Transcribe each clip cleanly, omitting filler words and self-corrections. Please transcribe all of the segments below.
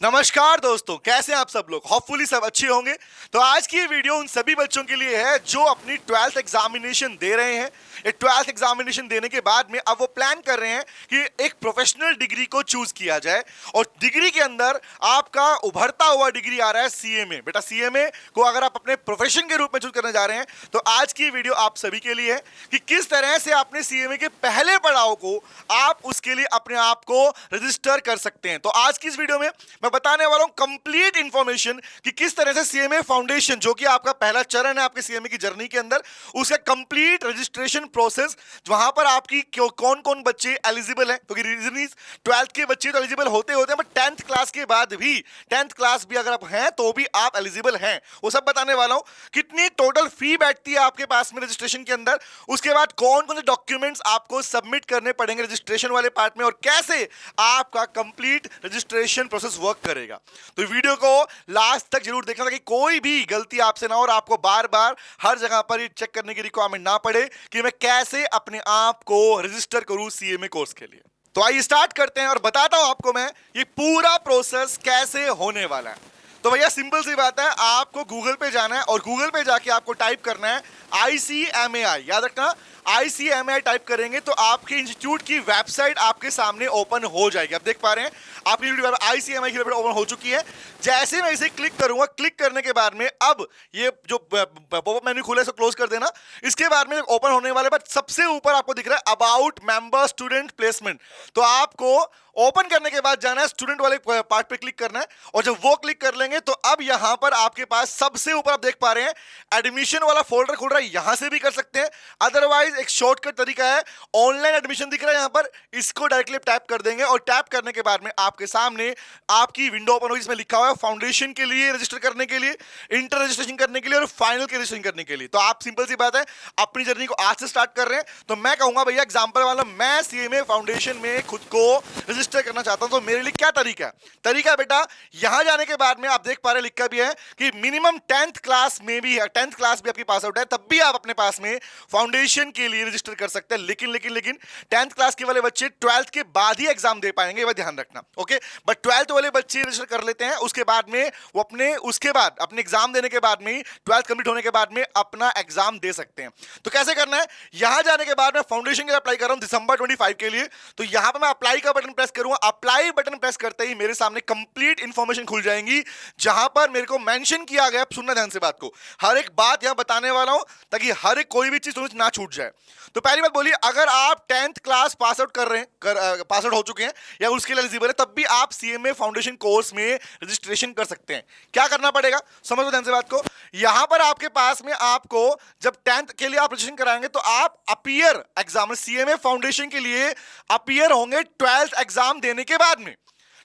नमस्कार दोस्तों, कैसे हैं आप सब लोग। होपफुली सब अच्छे होंगे। तो आज की ये वीडियो उन सभी बच्चों के लिए है जो अपनी 12th एग्जामिनेशन दे रहे हैं। ये 12th एग्जामिनेशन देने के बाद में अब वो प्लान कर रहे हैं कि एक प्रोफेशनल डिग्री को चूज किया जाए और डिग्री के अंदर आपका उभरता हुआ डिग्री आ रहा है सीएमए। बेटा सीएमए को अगर आप अपने प्रोफेशन के रूप में चूज करने जा रहे हैं तो आज की वीडियो आप सभी के लिए है कि किस तरह से आपने सीएमए के पहले पड़ाव को आप उसके लिए अपने आप को रजिस्टर कर सकते हैं। तो आज की इस वीडियो में मैं बताने वाला हूं कंप्लीट इंफॉर्मेशन कि किस तरह से सीएमए फाउंडेशन, जो कि आपका पहला चरण है आपके सीएमए की जर्नी के अंदर, उसका कंप्लीट रजिस्ट्रेशन प्रोसेस, वहां पर आपकी कौन कौन बच्चे एलिजिबल हैं। क्योंकि रीजन इज 12th के बच्चे तो एलिजिबल होते हैं, बट 10th क्लास के बाद भी, 10th क्लास भी अगर आप हैं तो भी आप एलिजिबल हैं, वो सब बताने वाला हूं। कितनी टोटल फी बैठती है आपके पास में रजिस्ट्रेशन के अंदर, उसके बाद कौन कौन से डॉक्यूमेंट्स आपको सबमिट करने पड़ेंगे रजिस्ट्रेशन वाले पार्ट में, और कैसे आपका कंप्लीट रजिस्ट्रेशन प्रोसेस वर्क करेगा। तो वीडियो को लास्ट तक जरूर देखना ताकि कोई भी गलती आपसे ना हो और आपको बार बार हर जगह पर ये चेक करने की रिक्वायरमेंट ना पड़े कि मैं कैसे अपने आप को रजिस्टर करूं सीएमए कोर्स के लिए। तो आइए स्टार्ट करते हैं और बताता हूं आपको मैं ये पूरा प्रोसेस कैसे होने वाला है। तो भैया सिंपल सी बात है, आपको गूगल पे जाना है और गूगल पे जाके आपको टाइप करना है ICMAI। याद रखना, ICMAI टाइप करेंगे तो आपके इंस्टीट्यूट की वेबसाइट आपके सामने ओपन हो जाएगी। आप देख पा रहे हैं आपकी ICMAI की वेबसाइट ओपन हो चुकी है। जैसे मैं इसे क्लिक करूंगा, क्लिक करने के बाद में अब ये जो पॉपअप मेन्यू खुला है इसको क्लोज कर देना। इसके बाद में ओपन होने वाले बाद सबसे ऊपर आपको दिख रहा है अबाउट मेंबर स्टूडेंट प्लेसमेंट। तो आपको ओपन करने के बाद जाना है स्टूडेंट वाले पार्ट पे क्लिक करना है, और जब वो क्लिक कर लेंगे तो अब यहां पर आपके पास सबसे ऊपर आप देख पा रहे हैं एडमिशन वाला फोल्डर खुल रहा है। यहां से भी कर सकते हैं, अदरवाइज एक शॉर्टकट तरीका है, ऑनलाइन एडमिशन दिख रहा है यहां पर, इसको डायरेक्टली टैप कर देंगे और टैप करने के बाद में आपके सामने आपकी विंडो ओपन होगी जिसमें लिखा हुआ है फाउंडेशन के लिए रजिस्टर करने के लिए, इंटर रजिस्ट्रेशन करने के लिए और फाइनल के रजिस्ट्रेशन करने के लिए। तो आप सिंपल सी बात है अपनी जर्नी को आज से स्टार्ट कर रहे हैं, तो मैं कहूंगा भैया एग्जांपल वाला, मैं सीएमए फाउंडेशन में खुद को रजिस्टर करना चाहता हूं, तो मेरे लिए क्या तरीका है। तरीका बेटा, यहां जाने के बाद में आप देख पा रहे लिखा भी है कि मिनिमम 10th क्लास में भी है, 10th क्लास भी आपकी पास आउट है तब भी आप अपने पास में फाउंडेशन के लिए रजिस्टर कर सकते हैं। लेकिन 10th क्लास के वाले बच्चे 12th के बाद ही एग्जाम दे पाएंगे, ये ध्यान रखना, ओके। बट 12th वाले बच्चे रजिस्टर कर लेते हैं, उसके बाद में वो उसके बाद अपने एग्जाम देने के बाद में 12th कंप्लीट होने के बाद में अपना एग्जाम दे सकते हैं। तो कैसे करना है, यहां जाने के बाद मैं फाउंडेशन के लिए अप्लाई कर रहा हूं दिसंबर 25 के लिए, तो यहां पर मैं अप्लाई का बटन प्रेस करूंगा। अप्लाई बटन प्रेस करते ही मेरे सामने कंप्लीट इंफॉर्मेशन खुल जाएंगी, जहां पर मेरे को मेंशन किया गया, सुनना ध्यान से बात को, हर एक बात यहां बताने वाला हूं ताकि हर एक कोई भी चीज समझ ना छूट जाए। तो पहली बात बोलिए, अगर आप 10th क्लास पास आउट कर रहे हैं, पास आउट हो चुके हैं या उसके लिए एलिजिबल है, तब भी आप सीएमए फाउंडेशन कोर्स में रजिस्ट्रेशन कर सकते हैं। क्या करना पड़ेगा, समझो ध्यान से बात को। यहां पर आपके पास में आपको जब 10th के लिए आप रजिस्ट्रेशन कराएंगे तो आप अपीयर एग्जाम, सीएमए फाउंडेशन के लिए अपीयर होंगे 12th एग्जाम देने के बाद में।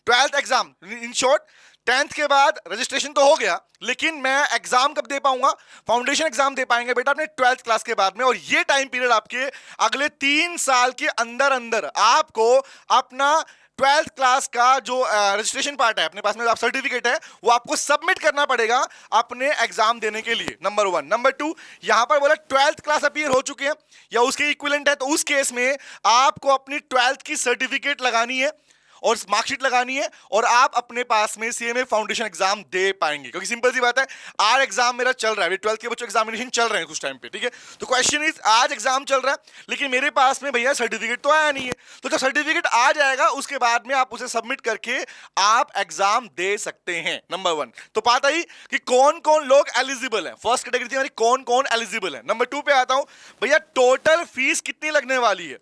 12th exam in short, 10th के बाद रजिस्ट्रेशन तो हो गया, लेकिन मैं एग्जाम कब दे पाऊंगा, फाउंडेशन एग्जाम दे पाएंगे बेटा अपने 12th क्लास के बाद में। और ये टाइम पीरियड आपके अगले 3 साल के अंदर अंदर आपको अपना 12th क्लास का जो रजिस्ट्रेशन पार्ट है अपने पास में, आप सर्टिफिकेट है वो आपको सबमिट करना पड़ेगा अपने एग्जाम देने के लिए, नंबर 1। नंबर 2, यहां पर बोला 12th क्लास अपीयर हो चुके हैं या उसके इक्विवेलेंट है, तो उस केस में आपको अपनी 12th की सर्टिफिकेट लगानी है और मार्कशीट लगानी है और आप अपने पास में सीएमए फाउंडेशन एग्जाम दे पाएंगे। क्योंकि सिंपल सी बात है, आज एग्जाम मेरा चल रहा है, 12th के बच्चों एग्जामिनेशन चल रहे हैं कुछ टाइम पे, ठीक है। तो क्वेश्चन इज, आज एग्जाम चल रहा है लेकिन मेरे पास में भैया सर्टिफिकेट तो आया नहीं है, तो जब सर्टिफिकेट आ जाएगा उसके बाद में आप उसे सबमिट करके आप एग्जाम दे सकते हैं, नंबर 1। तो पता ही कि कौन कौन लोग एलिजिबल है, फर्स्ट कैटेगरी थी हमारी कौन कौन एलिजिबल है। नंबर 2 पे आता हूं, भैया टोटल फीस कितनी लगने वाली है।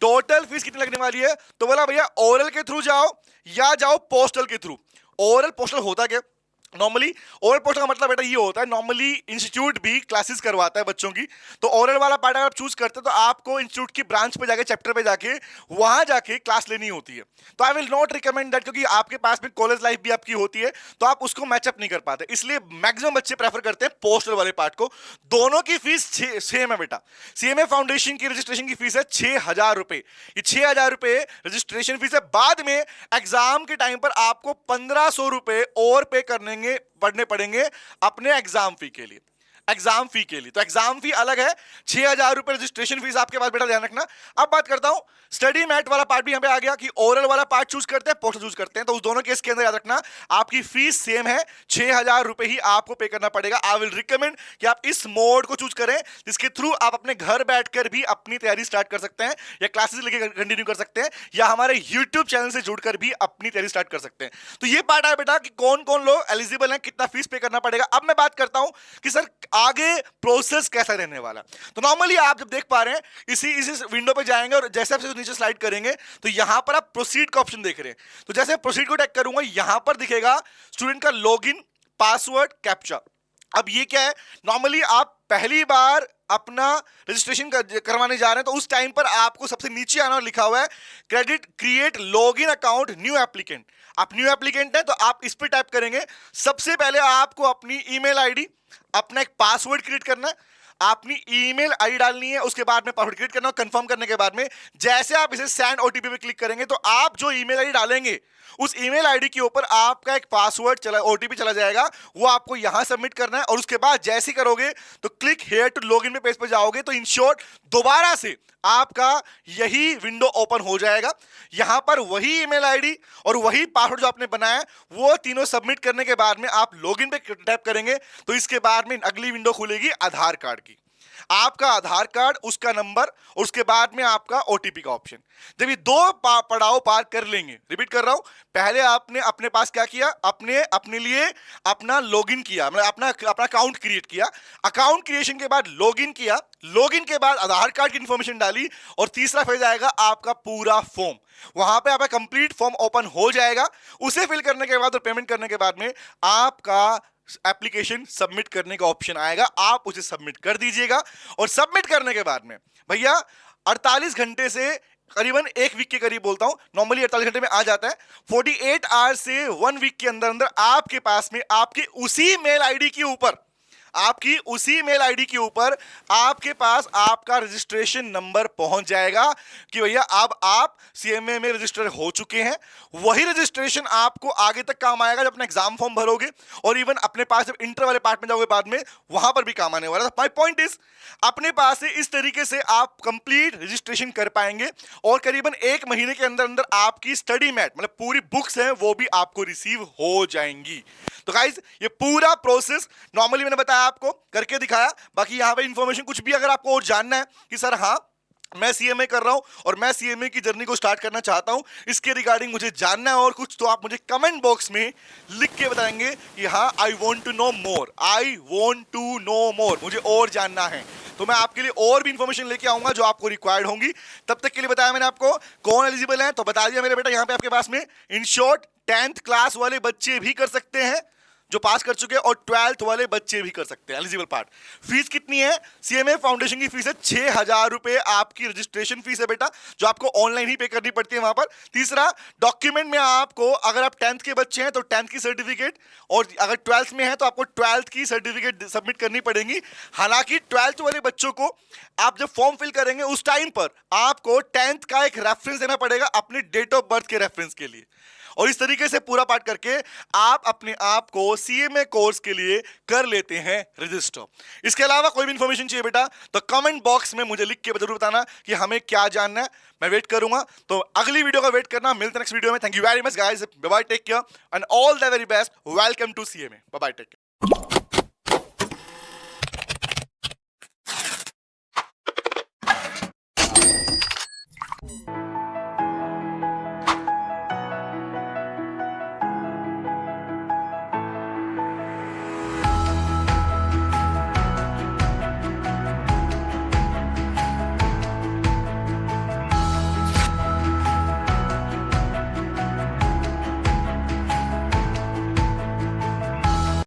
टोटल फीस कितनी लगने वाली है, तो बोला भैया ओरल के थ्रू जाओ या जाओ पोस्टल के थ्रू। ओरल पोस्टल होता क्या, नॉर्मली ओरल पोस्टल का मतलब बेटा ये होता है, नॉर्मली इंस्टीट्यूट भी क्लासेस करवाता है बच्चों की, तो ओरल वाला पार्ट अगर आप चूज करते हैं तो आपको इंस्टीट्यूट की ब्रांच पे जाके, चैप्टर पे जाके वहां जाके क्लास लेनी होती है। तो I will not recommend that, क्योंकि आपके पास में कॉलेज लाइफ भी आपकी होती है तो आप उसको मैचअप नहीं कर पाते, इसलिए मैक्सिमम बच्चे प्रेफर करते हैं पोस्टल वाले पार्ट को। दोनों की फीस सेम है बेटा। सीएमए फाउंडेशन की रजिस्ट्रेशन की फीस है 6,000 रुपए, ये 6,000 रुपए रजिस्ट्रेशन फीस है। बाद में एग्जाम के टाइम पर आपको 1,500 रुपए और पे पढ़ने पड़ेंगे अपने एग्जाम फी के लिए। एग्जाम फी के लिए। तो एग्जाम फी अलग है, 6,000 रुपए रजिस्ट्रेशन फीस आपके पास बेटा, ध्यान रखना। अब बात करता हूं स्टडी मैट वाला पार्ट भी यहां पे आ गया कि ओरल वाला पार्ट चूज करते हैं, पोस्टल चूज करते हैं। तो उस दोनों केस के अंदर याद रखना आपकी फीस सेम है, 6,000 रुपए ही आपको पे करना पड़ेगा। आई विल रिकमेंड कि आप इस मोड को चूज करें जिसके थ्रू आप अपने घर बैठकर भी अपनी तैयारी स्टार्ट कर सकते हैं, या क्लासेस लेके कंटिन्यू कर सकते हैं, या हमारे यूट्यूब चैनल से जुड़कर भी अपनी तैयारी स्टार्ट कर सकते हैं। तो ये पार्ट है बेटा कि कौन कौन लोग एलिजिबल हैं, कितना फीस पे करना पड़ेगा। अब मैं बात करता हूं कि सर आगे प्रोसेस कैसा रहने वाला। तो नॉर्मली आप जब देख पा रहे हैं इसी विंडो पे जाएंगे और जैसे आप नीचे स्लाइड करेंगे तो यहां पर आप प्रोसीड का ऑप्शन देख रहे हैं। तो जैसे प्रोसीड को टैग करूंगा यहां पर दिखेगा स्टूडेंट का लॉगिन, पासवर्ड, कैप्चा। अब ये क्या है, नॉर्मली आप पहली बार अपना रजिस्ट्रेशन करवाने जा रहे हैं तो उस टाइम पर आपको सबसे नीचे आना लिखा हुआ है credit create login account new applicant. आप न्यू एप्लीकेंट हैं तो आप इस पर टाइप करेंगे। सबसे पहले आपको अपनी ईमेल आईडी, अपना एक पासवर्ड क्रिएट करना है, अपनी ईमेल आईडी डालनी है, उसके बाद में पासवर्ड क्रिएट करना है। कंफर्म करने के बाद में जैसे आप इसे सेंड ओटीपी पे क्लिक करेंगे तो आप जो ईमेल आईडी डालेंगे उस ईमेल आईडी के ऊपर आपका एक पासवर्ड चला, ओटीपी चला जाएगा, वो आपको यहां सबमिट करना है। और उसके बाद जैसे ही करोगे तो क्लिक हियर टू लॉगिन में पेज पर जाओगे तो इन शॉर्ट दोबारा से आपका यही विंडो ओपन हो जाएगा। यहां पर वही ईमेल आईडी और वही पासवर्ड जो आपने बनाया वो तीनों सबमिट करने के बाद में आप लॉगिन पे टैप करेंगे तो इसके बाद में अगली विंडो खुलेगी आधार कार्ड की। आपका आधार कार्ड, उसका नंबर और उसके बाद में आपका ओटीपी का ऑप्शन। जब ये दो पड़ाव पार कर लेंगे, रिपीट कर रहा हूं, पहले आपने अपने पास क्या किया, अपने लिए अपना लॉगिन किया, मतलब अपना अकाउंट क्रिएट किया, अकाउंट क्रिएशन के बाद लॉगिन किया, लॉगिन के बाद आधार कार्ड की इंफॉर्मेशन डाली और तीसरा फेज आएगा आपका पूरा फॉर्म। वहां पे आपका कंप्लीट फॉर्म ओपन हो जाएगा। उसे फिल करने के बाद और पेमेंट करने के बाद में आपका एप्लीकेशन सबमिट करने का ऑप्शन आएगा, आप उसे सबमिट कर दीजिएगा। और सबमिट करने के बाद में भैया 48 घंटे से करीबन 1 वीक के करीब, बोलता हूं नॉर्मली 48 घंटे में आ जाता है, 48 आवर्स से 1 वीक के अंदर अंदर आपके पास में आपके उसी मेल आईडी के ऊपर, आपकी उसी मेल आईडी के ऊपर आपके पास आपका रजिस्ट्रेशन नंबर पहुंच जाएगा कि भैया अब आप सीएमए में रजिस्टर हो चुके हैं। वही रजिस्ट्रेशन आपको आगे तक काम आएगा जब अपना एग्जाम फॉर्म भरोगे और इवन अपने पास जब इंटर वाले पार्ट में जाओगे बाद में, वहां पर भी काम आने वाला है। माय पॉइंट इज अपने पास से इस तरीके से आप कंप्लीट रजिस्ट्रेशन कर पाएंगे और करीबन 1 महीने के अंदर अंदर आपकी स्टडी मैट मतलब पूरी बुक्स हैं वो भी आपको रिसीव हो जाएंगी। तो गाइस ये पूरा प्रोसेस नॉर्मली मैंने बताया, आपको करके दिखाया। बाकी यहां पे इंफॉर्मेशन कुछ भी अगर आपको और जानना है कि सर हाँ मैं सीएमए कर रहा हूं और मैं सीएमए की जर्नी को स्टार्ट करना चाहता हूं, इसके रिगार्डिंग मुझे जानना है और कुछ, तो आप मुझे कमेंट बॉक्स में लिख के बताएंगे कि हाँ I want to know more, I want to know more, मुझे और जानना है। तो मैं आपके लिए और भी इंफॉर्मेशन लेके आऊंगा जो आपको रिक्वायर्ड होंगी। तब तक के लिए बताया मैंने आपको कौन एलिजिबल है, तो बता दिया मेरे बेटा। यहां पे आपके पास में इन शॉर्ट 10th क्लास वाले बच्चे भी कर सकते हैं जो पास कर चुके हैं और 12th वाले बच्चे भी कर सकते हैं। Eligible part. फीस कितनी है, सीएमए फाउंडेशन की फीस है 6,000 रुपए आपकी रजिस्ट्रेशन फीस है बेटा, जो आपको ऑनलाइन ही पे करनी पड़ती है वहां पर। तीसरा, डॉक्यूमेंट में आपको अगर आप 10th के बच्चे हैं तो 10th की सर्टिफिकेट, और अगर 12th में है तो आपको 12th की सर्टिफिकेट सबमिट करनी पड़ेगी। हालांकि 12th वाले बच्चों को आप जब फॉर्म फिल करेंगे उस टाइम पर आपको 10th का एक रेफरेंस देना पड़ेगा अपने डेट ऑफ बर्थ के रेफरेंस के लिए। और इस तरीके से पूरा पार्ट करके आप अपने आप को सीएमए कोर्स के लिए कर लेते हैं रजिस्टर। इसके अलावा कोई भी इंफॉर्मेशन चाहिए बेटा तो कमेंट बॉक्स में मुझे लिख के जरूर बताना कि हमें क्या जानना है, मैं वेट करूंगा। तो अगली वीडियो का वेट करना, मिलते हैं नेक्स्ट वीडियो में। Thank you very much guys, bye bye, take care and all the very best, welcome to CMA, bye bye, take care.